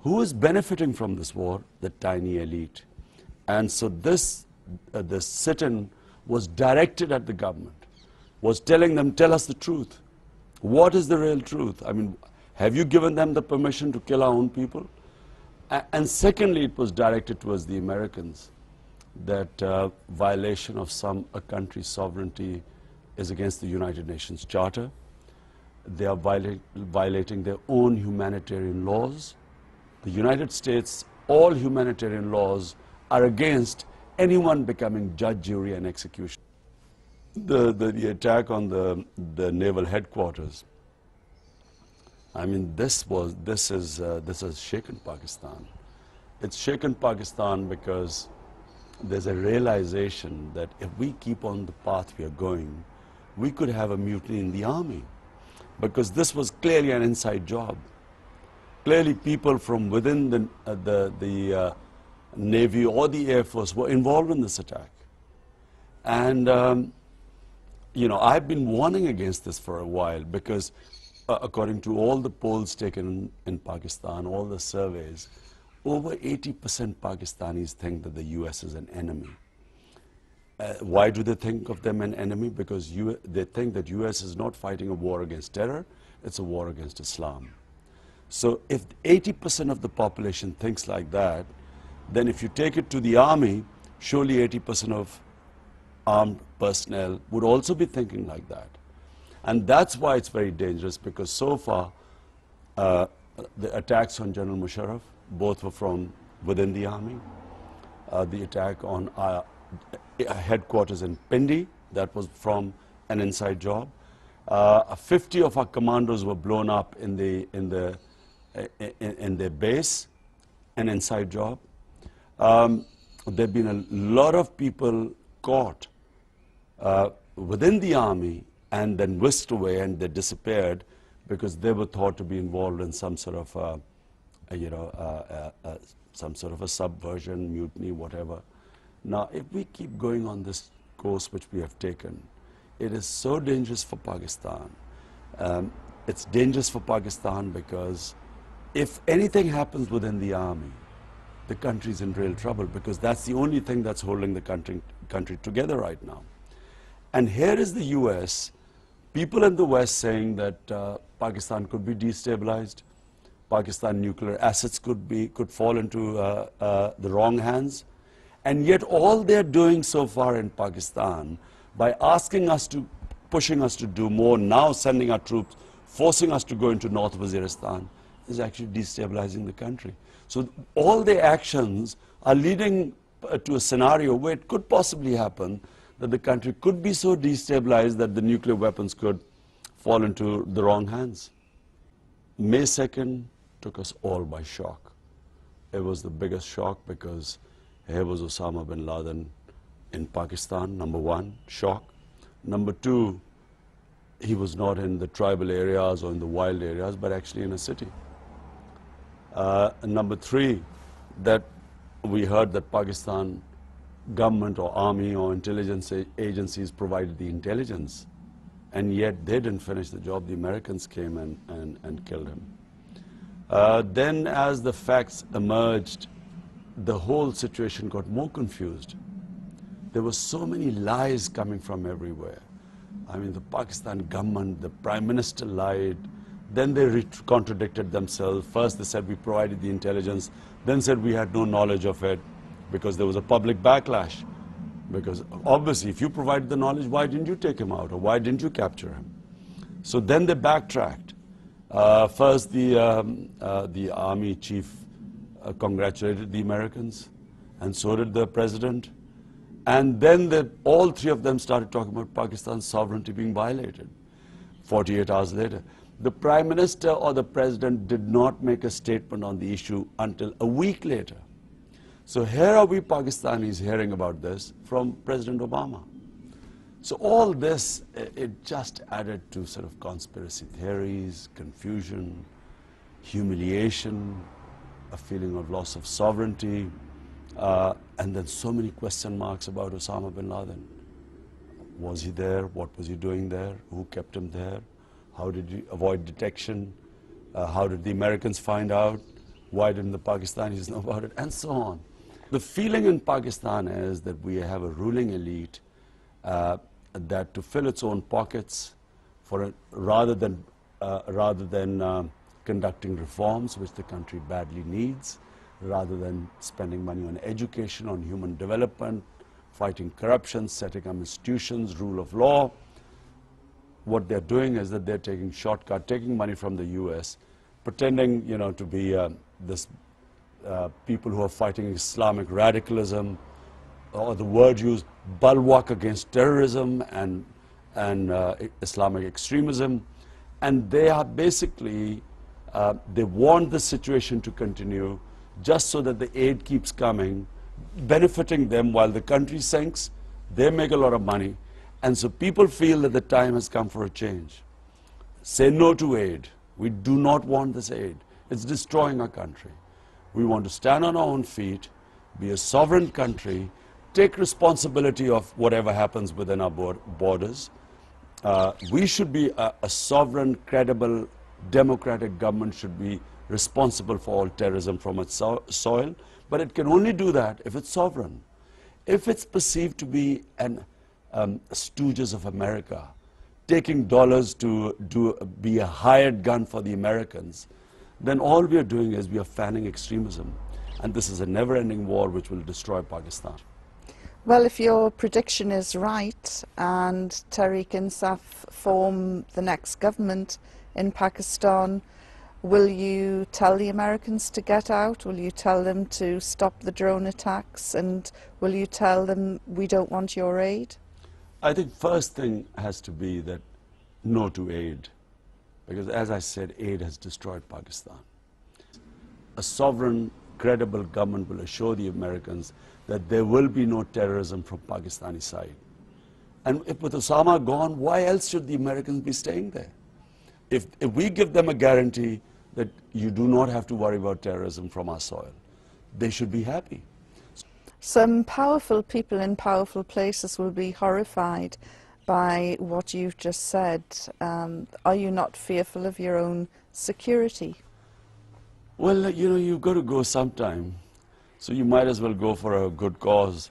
Who is benefiting from this war? The tiny elite. And so this sit-in was directed at the government, was telling them, tell us the truth. What is the real truth? I mean, have you given them the permission to kill our own people? And secondly, it was directed towards the Americans, that violation of a country's sovereignty is against the United Nations Charter. They are violating their own humanitarian laws. The United States, all humanitarian laws are against anyone becoming judge, jury, and executioner. The attack on the naval headquarters, I mean, this has shaken Pakistan. It's shaken Pakistan because there's a realization that if we keep on the path we are going, we could have a mutiny in the army, because this was clearly an inside job. Clearly, people from within the Navy or the Air Force were involved in this attack. And, you know, I've been warning against this for a while because according to all the polls taken in Pakistan, all the surveys, over 80% Pakistanis think that the US is an enemy. Why do they think of them an enemy? Because they think that US is not fighting a war against terror, it's a war against Islam. So if 80% of the population thinks like that, then if you take it to the army, surely 80% of armed personnel would also be thinking like that. And that's why it's very dangerous, because so far the attacks on General Musharraf, both were from within the army. The attack on our headquarters in Pindi, that was from an inside job. 50 of our commandos were blown up in their base, an inside job. There have been a lot of people caught within the army and then whisked away, and they disappeared because they were thought to be involved in some sort of some sort of a subversion, mutiny, whatever. Now, if we keep going on this course which we have taken, it is so dangerous for Pakistan. It's dangerous for Pakistan because if anything happens within the army, the country's in real trouble, because that's the only thing that's holding the country together right now. And here is the US, people in the West saying that Pakistan could be destabilized, Pakistan nuclear assets could fall into the wrong hands. And yet all they're doing so far in Pakistan, by asking us to, pushing us to do more, now sending our troops, forcing us to go into North Waziristan, is actually destabilizing the country. So all their actions are leading to a scenario where it could possibly happen that the country could be so destabilized that the nuclear weapons could fall into the wrong hands. May 2nd took us all by shock. It was the biggest shock because here was Osama bin Laden in Pakistan, number one, shock. Number two, he was not in the tribal areas or in the wild areas, but actually in a city. Number three, that we heard that Pakistan government or army or intelligence agencies provided the intelligence, and yet they didn't finish the job. The Americans came and killed him. Then as the facts emerged, the whole situation got more confused. There were so many lies coming from everywhere. I mean, the Pakistan government, the Prime Minister lied, then they contradicted themselves. First they said we provided the intelligence, then said we had no knowledge of it, because there was a public backlash. Because obviously if you provided the knowledge, why didn't you take him out, or why didn't you capture him? So then they backtracked. First the army chief congratulated the Americans, and so did the president. And then all three of them started talking about Pakistan's sovereignty being violated. 48 hours later, the Prime Minister or the President did not make a statement on the issue until a week later. So here are we Pakistanis hearing about this from President Obama. So all this, it just added to sort of conspiracy theories, confusion, humiliation, a feeling of loss of sovereignty, and then so many question marks about Osama bin Laden. Was he there? What was he doing there? Who kept him there? How did he avoid detection? How did the Americans find out? Why didn't the Pakistanis know about it? And so on. The feeling in Pakistan is that we have a ruling elite that to fill its own pockets, rather than conducting reforms, which the country badly needs, rather than spending money on education, on human development, fighting corruption, setting up institutions, rule of law, what they're doing is that they're taking shortcut, taking money from the US, pretending, to be people who are fighting Islamic radicalism, or the word used, bulwark against terrorism and Islamic extremism. And they are basically, they want the situation to continue just so that the aid keeps coming, benefiting them while the country sinks. They make a lot of money. And so people feel that the time has come for a change. Say no to aid. We do not want this aid. It's destroying our country. We want to stand on our own feet, be a sovereign country, take responsibility of whatever happens within our borders. We should be a sovereign, credible, democratic government should be responsible for all terrorism from its soil, but it can only do that if it's sovereign. If it's perceived to be stooges of America, taking dollars to be a hired gun for the Americans, then all we are doing is we are fanning extremism. And this is a never-ending war which will destroy Pakistan. Well, if your prediction is right and Tehreek-e-Insaf form the next government in Pakistan, will you tell the Americans to get out? Will you tell them to stop the drone attacks? And will you tell them we don't want your aid? I think first thing has to be that no to aid. Because as I said, aid has destroyed Pakistan. A sovereign, credible government will assure the Americans that there will be no terrorism from Pakistani side. And if with Osama gone, why else should the Americans be staying there? If we give them a guarantee that you do not have to worry about terrorism from our soil, they should be happy. Some powerful people in powerful places will be horrified by what you've just said. Are you not fearful of your own security? Well, you've got to go sometime. So you might as well go for a good cause.